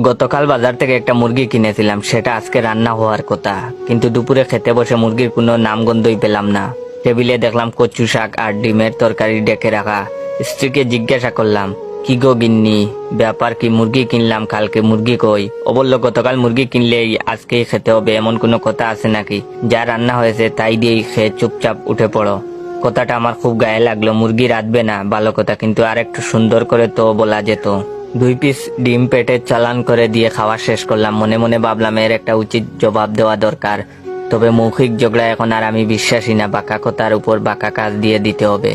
গতকাল বাজার থেকে একটা মুরগি কিনেছিলাম, সেটা আজকে রান্না হওয়ার কথা, কিন্তু দুপুরে খেতে বসে মুরগির কোনো নামগন্ধই পেলাম না। টেবিলে দেখলাম কচু শাক আর ডিমের তরকারি ডেকে রাখা। স্ত্রীকে জিজ্ঞাসা করলাম, কি গো গিন্নি, ব্যাপার কি? মুরগি কিনলাম, কালকে মুরগি কই? ও বলল, গতকাল মুরগি কিনলেই আজকেই খেতে হবে, এমন কোনো কথা আছে নাকি? যা রান্না হয়েছে তাই দিয়েই খেয়ে চুপচাপ উঠে পড়ো। কথাটা আমার খুব গায়ে লাগলো। মুরগি রাঁধবে না ভালো কথা, কিন্তু আর একটু সুন্দর করে তো বলা যেত। 2 পিস ডিম পেটে চালান করে দিয়ে খাওয়া শেষ করলাম। মনে মনে ভাবলাম এর একটা উচিত জবাব দেওয়া দরকার। তবে মৌখিক ঝগড়া এখন আর আমি বিশ্বাসী না। বাঁকা কথার উপর বাঁকা কাজ দিয়ে দিতে হবে।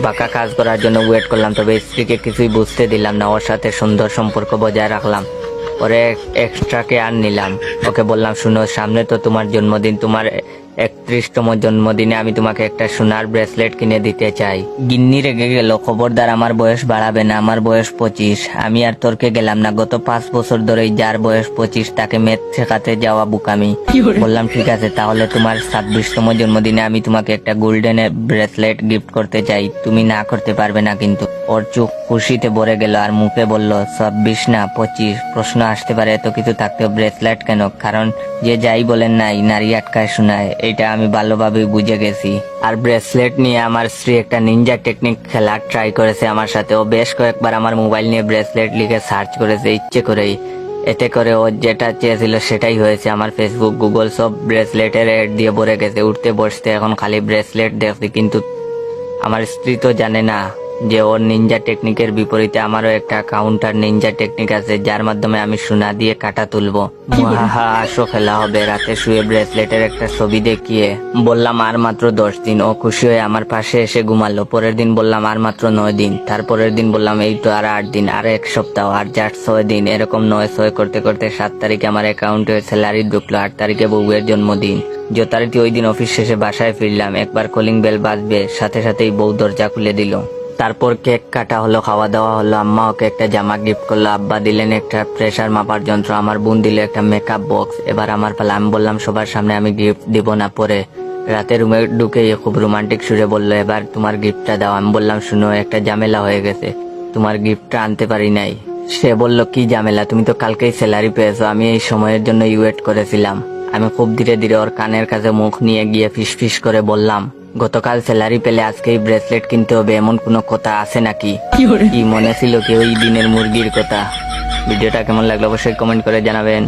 বাঁকা কাজ করার জন্য ওয়েট করলাম, তবে স্ত্রীকে কিছুই বুঝতে দিলাম না। ওর সাথে সুন্দর সম্পর্ক বজায় রাখলাম। পরে এক্সট্রা কেয়ার নিলাম। ওকে বললাম, শুনো, সামনে তো তোমার জন্মদিন, তোমার 31তম জন্মদিনে আমি তোমাকে একটা সোনার ব্রেসলেট কিনে দিতে চাই। গিন্নি রেগে গেল, খবরদার, আমার বয়স বাড়াবে না, আমার বয়স 25। আমি আর তর্কে গেলাম না। গত 5 বছর ধরেই যার বয়স 25 তাকে ম্যাথ শেখাতে যাওয়া বুকামি। বললাম, ঠিক আছে, তাহলে তোমার 26তম জন্মদিনে আমি তোমাকে একটা গোল্ডেন ব্রেসলেট গিফট করতে চাই। তুমি না করতে পারবে না কিন্তু। ওর চোখ খুশিতে ভরে গেল আর মুখে বলল, 26 না 25? প্রশ্ন আসতে পারে, এত কিছু থাকতেও ব্রেসলেট কেন? কারণ যে যাই বলেন নাই, নারী আটকায় শোনায়, এটা আমি ভালোভাবে বুঝে গেছি। আর ব্রেসলেট নিয়ে আমার স্ত্রী একটা নিনজা টেকনিক খেলার ট্রাই করেছে আমার সাথে। ও বেশ কয়েকবার আমার মোবাইল নিয়ে ব্রেসলেট লিখে সার্চ করেছে ইচ্ছে করেই। এতে করে ও যেটা চেয়েছিল সেটাই হয়েছে। আমার ফেসবুক, গুগল সব ব্রেসলেটের এড দিয়ে ভরে গেছে। উঠতে বসতে এখন খালি ব্রেসলেট দেখছি, কিন্তু আমার স্ত্রী তো জানে না যে ওর নিনজা টেকনিকের বিপরীতে আমারও একটা কাউন্টার নিনজা টেকনিক আছে, যার মাধ্যমে আমি সোনা দিয়ে কাটা তুলবো। হা আসো, খেলা হবে। রাতে শুয়ে ব্রেসলেটের একটা ছবি দেখিয়ে বললাম আর মাত্র 10 দিন। ও খুশি হয়ে আমার পাশে এসে ঘুমালো। পরের দিন বললাম আর মাত্র 9 দিন। তারপরের দিন বললাম এই তো আর 8 দিন, আর 1 সপ্তাহ, আর 6 দিন। এরকম 9 করতে করতে 7 তারিখে আমার অ্যাকাউন্টে স্যালারি ঢুকলো। 8 তারিখে বউয়ের জন্মদিন। যথারীতি ওই দিন অফিস শেষে বাসায় ফিরলাম। একবার কলিং বেল বাজবে, সাথে সাথেই বউ দরজা খুলে দিল। তারপর কেক কাটা হলো, খাওয়া দাওয়া হলো। আম্মা ওকে একটা জামা গিফট করলো, আব্বা দিলেন একটা প্রেসার মাপার যন্ত্র, আমার বোন দিল একটা মেকআপ বক্স। এবার আমার পালা। আমি বললাম, সবার সামনে আমি গিফট দিব না, পরে। রাতে রুমে ঢুকে খুব রোমান্টিক সুরে বলল, এবার তোমার গিফটটা দাও। আমি বললাম, শুনো, একটা ঝামেলা হয়ে গেছে, তোমার গিফটটা আনতে পারি নাই। সে বলল, কি ঝামেলা? তুমি তো কালকেই স্যালারি পেয়েছো, আমি এই সময়ের জন্য ওয়েট করেছিলাম। আমি খুব ধীরে ধীরে ওর কানের কাছে মুখ নিয়ে গিয়ে ফিস করে বললাম, গতকাল স্যালারি পেলে আজকেই ব্রেসলেট কিনতে হবে, এমন কোনো কথা আছে নাকি? কি মনে ছিল কি ওই দিনের মুরগির কথা? ভিডিওটা কেমন লাগলো অবশ্যই কমেন্ট করে জানাবেন।